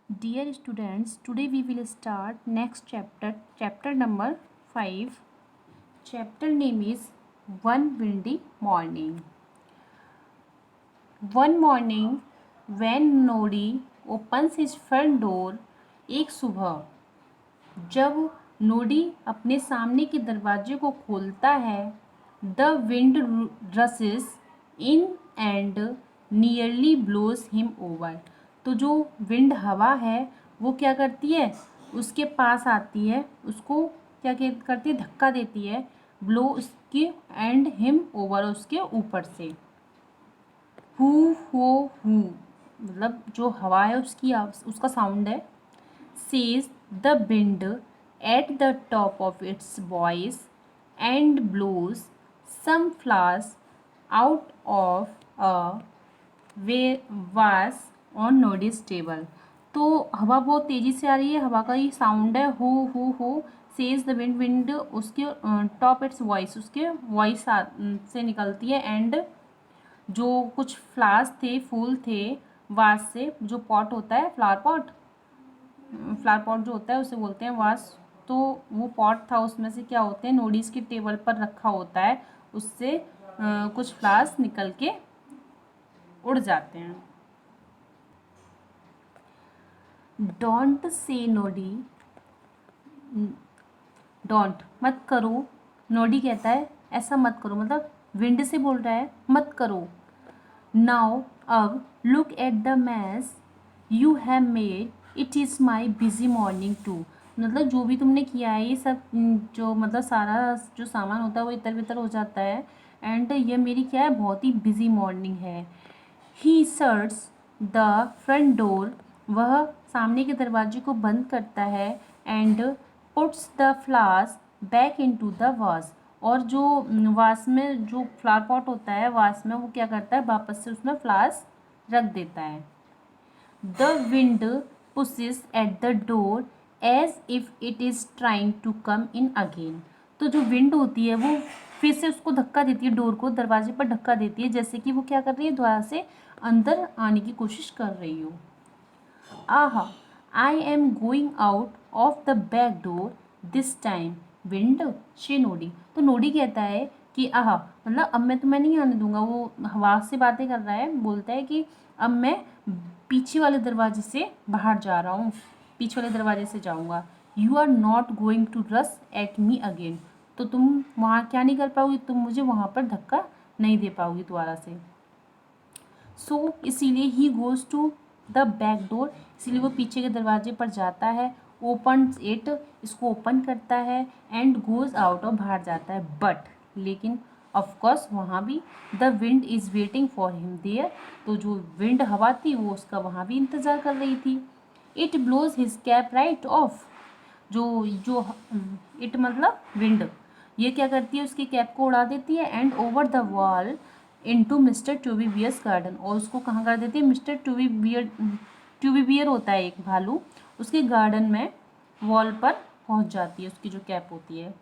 Dear students, today we will start next chapter number 5. Chapter name is One Windy Morning. One morning, when Nodi opens his front door, एक सुबह जब नोडी अपने सामने के दरवाजे को खोलता है, the wind rushes in and nearly blows him over. तो जो विंड हवा है वो क्या करती है, उसके पास आती है, उसको क्या करती है, धक्का देती है, ब्लो उसके एंड हिम ओवर, उसके ऊपर से। हु हो हु मतलब जो हवा है उसका साउंड है। says the wind at the top of its voice and blows some flowers out of a vase on Nodi's table। तो हवा बहुत तेज़ी से आ रही है, हवा का ही साउंड है हो सेज द विंड। विंड उसके टॉप इट्स वॉइस, उसके वॉइस से निकलती है, एंड जो कुछ फ्लावर्स थे, फूल थे, वास से, जो पॉट होता है, फ्लावर पॉट जो होता है उसे बोलते हैं वास। तो वो पॉट था, उसमें से क्या होते हैं, नोडीज की टेबल पर रखा होता है, उससे कुछ फ्लावर्स निकल के उड़ जाते हैं। डोंट से नोडी, डोंट मत करो, नोडी कहता है ऐसा मत करो, मतलब विंड से बोल रहा है मत करो। नाउ अब look at the mess you have made, it is my busy morning too. मतलब जो भी तुमने किया है ये सब, जो मतलब सारा जो सामान होता है वो इधर उधर हो जाता है, एंड ये मेरी क्या है, बहुत ही बिजी मॉर्निंग है। ही शट्स द फ्रंट डोर, वह सामने के दरवाजे को बंद करता है, and puts the flowers back into the वास। और जो वास में जो फ्लावर पॉट होता है, वास में वो क्या करता है, वापस से उसमें फ्लावर्स रख देता है। The wind pushes at the door as if it is trying to come in again. तो जो विंड होती है वो फिर से उसको धक्का देती है, डोर को, दरवाजे पर धक्का देती है, जैसे कि वो क्या कर रही है, दोबारा से अंदर आने की कोशिश कर रही हो। Aha, I am going out of the back door this time wind she Noddy. तो नोडी कहता है कि आहा, मतलब अब मैं तुम्हें नहीं आने दूंगा। वो हवा से बातें कर रहा है, बोलता है कि अब मैं पीछे वाले दरवाजे से बाहर जा रहा हूँ, पीछे वाले दरवाजे से जाऊँगा। You are not going to rush at me again. तो तुम वहाँ क्या नहीं कर पाओगी, तुम मुझे वहाँ पर धक्का नहीं दे पाओगी दोबारा से। सो इसीलिए he goes to the back door, इसीलिए वो पीछे के दरवाजे पर जाता है, ओपन इट, इसको ओपन करता है, एंड गोज़ आउट, और बाहर जाता है। बट लेकिन ऑफकोर्स वहाँ भी the wind is waiting for him there. तो जो विंड हवा थी वो उसका वहाँ भी इंतज़ार कर रही थी। It blows his cap right off, जो जो इट मतलब विंड, ये क्या करती है, उसकी कैप को उड़ा देती है, and over the wall into Mr Tubby Bear's garden. और उसको कहाँ कर देती है, मिस्टर टूबी बियर होता है एक भालू, उसके गार्डन में वॉल पर पहुँच जाती है, उसकी जो कैप होती है।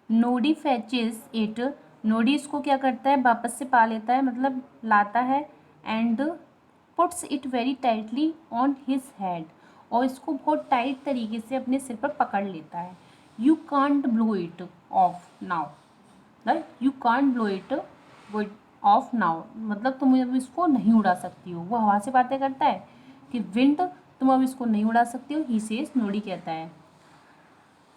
नोडी फैचेस इट, नोडी इसको क्या करता है, वापस से पा लेता है, मतलब लाता है, and puts it very tightly on his head, और इसको बहुत टाइट तरीके से अपने सिर पर पकड़ लेता है। You can't blow it of now, right, you can't blow it of now, मतलब तुम अब इसको नहीं उड़ा सकती हो। वो हवा से बातें करता है कि विंड, तुम अब इसको नहीं उड़ा सकती हो। ही सेज, नोडी कहता है,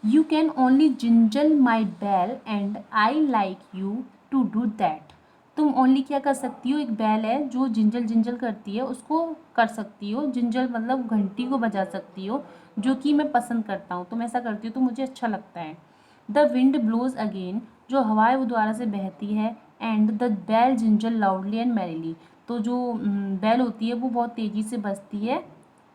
you can only jingle my bell and I like you to do that. तुम ओनली क्या कर सकती हो, एक बेल है जो जिंजल जिंजल करती है, उसको कर सकती हो, जिंजल मतलब घंटी को बजा सकती हो, जो कि मैं पसंद करता हूँ, तुम ऐसा करती हो तो मुझे अच्छा लगता है। द विंड ब्लोज अगेन, जो हवा है वो दोबारा से बहती है, and the bell jingle loudly and merrily. तो जो बेल होती है वो बहुत तेज़ी से बजती है,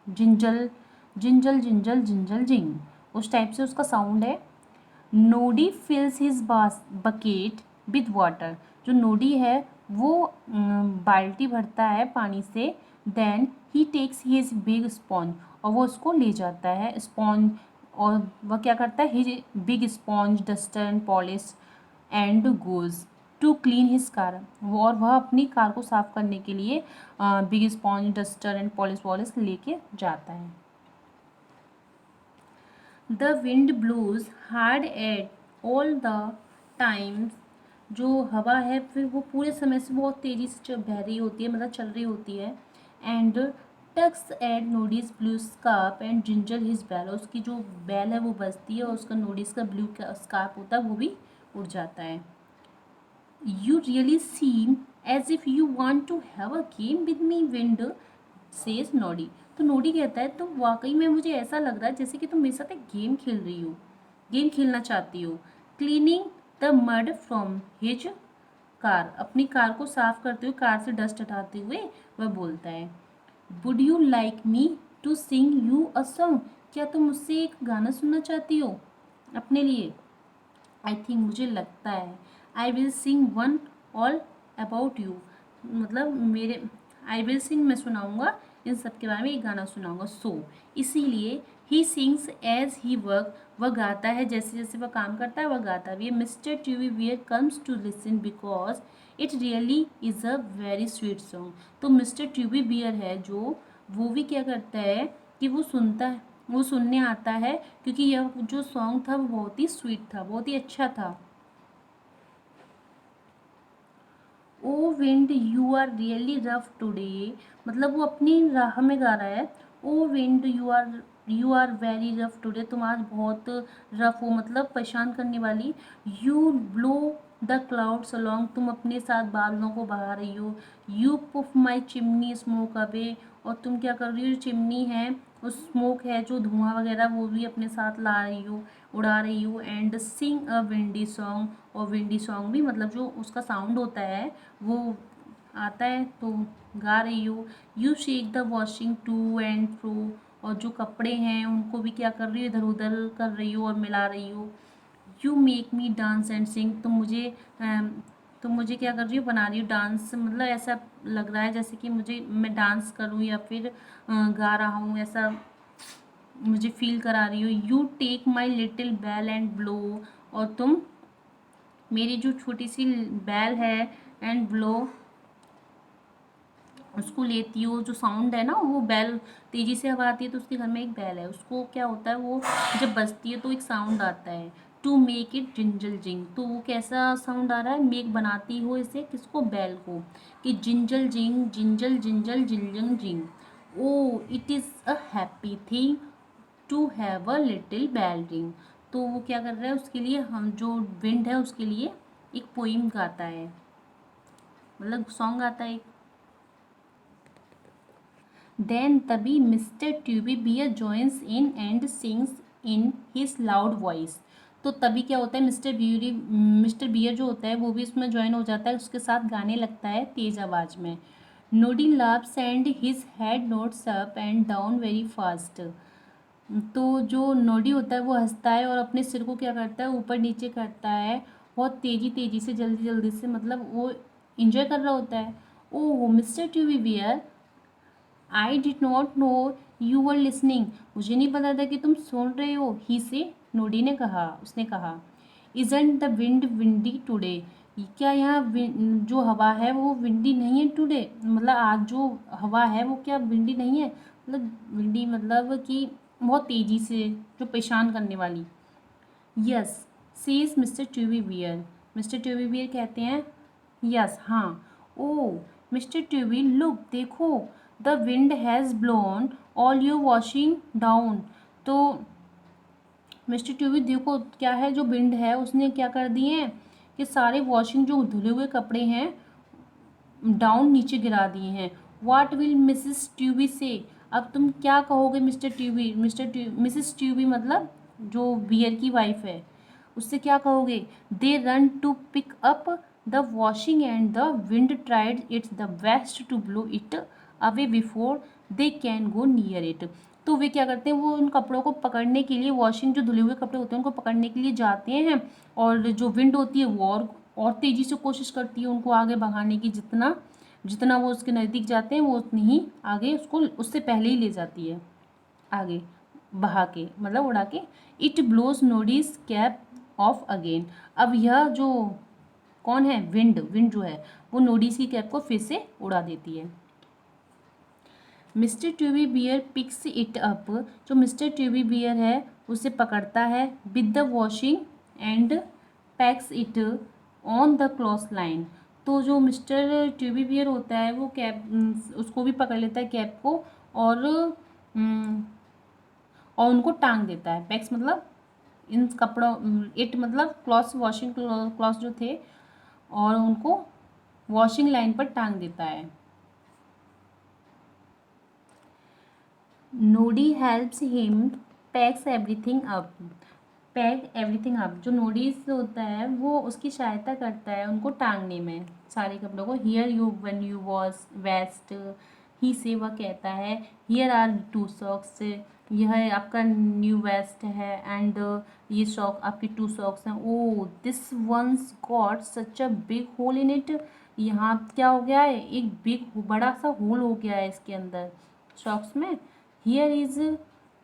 जिंजल जिंजल जिंजल जिंजल जिंग, उस टाइप से उसका साउंड है। Noddy fills his bucket with water, जो नोडी है वो बाल्टी भरता है पानी से। Then he takes his big sponge, और वो उसको ले जाता है स्पॉन्ज, और वह क्या करता है, his big sponge duster and polish and goes to clean his car, और वह अपनी कार को साफ करने के लिए big sponge, duster and polish वॉलिश लेके जाता है। The wind blows hard at all the times, जो हवा है फिर वो पूरे समय से बहुत तेज़ी से बह रही होती है, मतलब चल रही होती है। And tugs at Noddy's blue scarf and jingle his bell, उसकी जो बैल है वो बजती है और उसका नोडीज का ब्लू स्कार्फ होता है वो भी उड़ जाता है। You really seem as if you want to have a game with me, Wind, says Noddy. तो नोडी कहता है तो वाकई में मुझे ऐसा लग रहा है जैसे कि तुम मेरे साथ एक गेम खेल रही हो, गेम खेलना चाहती हो। Cleaning the mud from his car, अपनी कार को साफ करते हुए, कार से डस्ट हटाते हुए वह बोलता है, would you like me to sing you a song, क्या तुम मुझसे एक गाना सुनना चाहती हो अपने लिए? आई थिंक, मुझे लगता है, I will sing one all about you, मतलब मेरे, आई विल सिंग, मैं सुनाऊंगा इन सब के बारे में, एक गाना सुनाऊंगा। सो इसीलिए he sings as he work, वह गाता है जैसे जैसे वह काम करता है, वह गाता भी है। Mr Tubby Bear comes to listen because it really is a very sweet song. तो मिस्टर ट्यूबी बियर है जो, वो भी क्या करता है कि वो सुनता है, वो सुनने आता है, क्योंकि यह जो सॉन्ग था वो बहुत ही स्वीट था, बहुत ही अच्छा था। O wind you are really rough today, मतलब वो अपनी राह में गा रहा है। O wind you are very rough today, तुम आज बहुत रफ हो, मतलब परेशान करने वाली। You blow the clouds along, तुम अपने साथ बादलों को बहा रही हो। You puff my chimney smoke away, और तुम क्या कर रही हो, जो चिमनी है, उस स्मोक है जो धुआं वगैरह, वो भी अपने साथ ला रही हो, उड़ा रही हो। And Singh a windy song, और विंडी सॉन्ग भी मतलब जो उसका साउंड होता है वो आता है तो गा रही हो। You shake the washing to and fro, और जो कपड़े हैं उनको भी क्या कर रही हो, इधर उधर कर रही हो और मिला रही हो। You make me dance and सिंग, तुम मुझे क्या कर रही हो, बना रही हो डांस, मतलब ऐसा लग रहा है जैसे कि मुझे, मैं डांस करूँ या फिर गा रहा हूँ, ऐसा मुझे फील करा रही हो। You take my little bell and blow, और तुम मेरी जो छोटी सी बैल है एंड ब्लो, उसको लेती हो, जो साउंड है ना, वो बैल तेज़ी से हवा आती है तो उसके घर में एक बैल है, उसको क्या होता है, वो जब बजती है तो एक साउंड आता है, टू मेक इट जिंजल जिंग, तो वो कैसा साउंड आ रहा है, मेक बनाती हो इसे, किसको, बैल को, कि jingle jing jingle jingle jingle jing, O it is a happy thing to have a little bell ring. तो वो क्या कर रहा है, उसके लिए, हम जो विंड है उसके लिए एक पोइम गाता है, मतलब सॉन्ग गाता है। देन तभी Mr Tubby Bear joins in and sings in his loud voice, तो तभी क्या होता है, मिस्टर बियर जो होता है वो भी इसमें ज्वाइन हो जाता है, उसके साथ गाने लगता है तेज आवाज़ में। Noddy laughs and his head nods up and down very fast, तो जो नोडी होता है वो हंसता है और अपने सिर को क्या करता है, ऊपर नीचे करता है, बहुत तेज़ी तेज़ी से, जल्दी जल्दी से, मतलब वो इंजॉय कर रहा होता है। Oh Mr Tubby Bear, I did not know you were listening, मुझे नहीं पता था कि तुम सुन रहे हो, ही से, नोडी ने कहा, उसने कहा। Isn't the wind windy today, क्या यहाँ जो हवा है वो विंडी नहीं है टुडे, मतलब आज जो हवा है वो क्या विंडी नहीं है, मतलब विंडी मतलब कि बहुत तेज़ी से, जो परेशान करने वाली। Yes says Mr Tubby Bear, Mr Tubby Bear कहते हैं, यस हाँ। ओ मिस्टर ट्यूबी लुक, देखो, the wind has blown all your washing down, तो मिस्टर ट्यूबी देखो क्या है, जो विंड है उसने क्या कर दिए हैं कि सारे वॉशिंग, जो धुले हुए कपड़े हैं, डाउन, नीचे गिरा दिए हैं। वाट विल मिसिस ट्यूबी से, अब तुम क्या कहोगे मिस्टर ट्यूबी, मिसिस ट्यूबी मतलब जो बियर की वाइफ है, उससे क्या कहोगे। They run to pick up the washing and the wind tried it's the best to blow it away before they can go near it, तो वे क्या करते हैं, वो उन कपड़ों को पकड़ने के लिए, वॉशिंग जो धुले हुए कपड़े होते हैं उनको पकड़ने के लिए जाते हैं, और जो विंड होती है वो और तेज़ी से कोशिश करती है उनको आगे भगाने की, जितना जितना वो उसके नज़दीक जाते हैं वो उतनी ही आगे उसको, उससे पहले ही ले जाती है आगे, बहा के, मतलब उड़ा के। It blows Noddy's cap off again, अब यह जो कौन है? विंड। विंड जो है वो नोडीज की कैप को फिर से उड़ा देती है। Mr Tubby Bear picks it up, जो मिस्टर ट्यूबी बियर है उसे पकड़ता है with the washing and pegs it on the cloth line. तो जो मिस्टर ट्यूबी बियर होता है वो कैप उसको भी पकड़ लेता है कैप को, और और उनको टांग देता है। पैक्स मतलब इन कपड़ों, इट मतलब क्लॉथ, वॉशिंग क्लॉथ जो थे, और उनको वॉशिंग लाइन पर टांग देता है। Noddy helps him packs everything up. Pack everything up, जो नोडीज होता है वो उसकी सहायता करता है उनको टांगने में सारे कपड़ों को। Here you when you wash vest, ही से वह कहता है, हियर आर टू सॉक्स, यह आपका न्यू वेस्ट है, एंड ये सॉक आपकी टू सॉक्स हैं। O this one's got such a big hole in it, यहाँ क्या हो गया है? एक बिग बड़ा सा होल हो गया है इसके अंदर सॉक्स में। Here is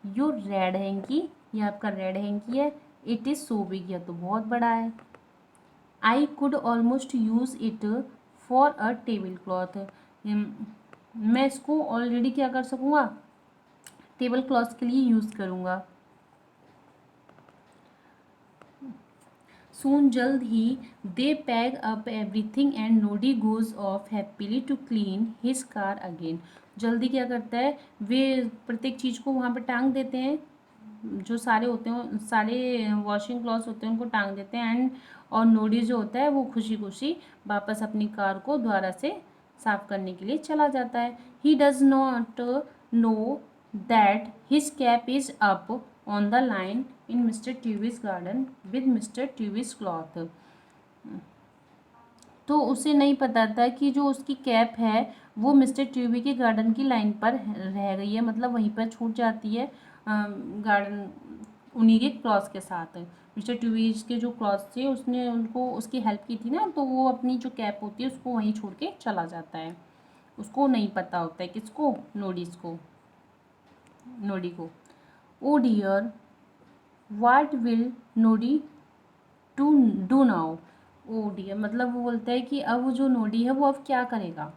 your red hanky, ये आपका रेड हैंकी है। इट इज़ सो बिग, यह तो बहुत बड़ा है। I could almost use it for a table cloth, मैं इसको ऑलरेडी क्या कर सकूँगा? टेबल क्लॉथ के लिए यूज़ करूँगा। सून, जल्द ही, they pack up everything and Noddy goes off happily to clean his car again. जल्दी क्या करता है? वे प्रत्येक चीज़ को वहाँ पे टांग देते हैं, जो सारे होते हैं, सारे वॉशिंग क्लॉथ्स होते हैं उनको टांग देते हैं, एंड और नोडी जो होता है वो खुशी खुशी वापस अपनी कार को दोबारा से साफ करने के लिए चला जाता है। He does not know that his cap is up on the line in Mr Tubby's garden with Mr Tubby's cloth. तो उसे नहीं पता था कि जो उसकी कैप है वो मिस्टर ट्यूबी के गार्डन की लाइन पर रह गई है, मतलब वहीं पर छूट जाती है गार्डन उन्हीं के क्लॉथ के साथ। मिस्टर ट्यूबीज के जो क्लॉथ थे उसने उनको उसकी हेल्प की थी ना, तो वो अपनी जो कैप होती है उसको वहीं छोड़ के चला जाता है। उसको नहीं पता होता है, किसको? नोडीज को, नोडी को। O dear what will Noddy to do now. O dear मतलब वो बोलता है कि अब जो नोडी है वो अब क्या करेगा?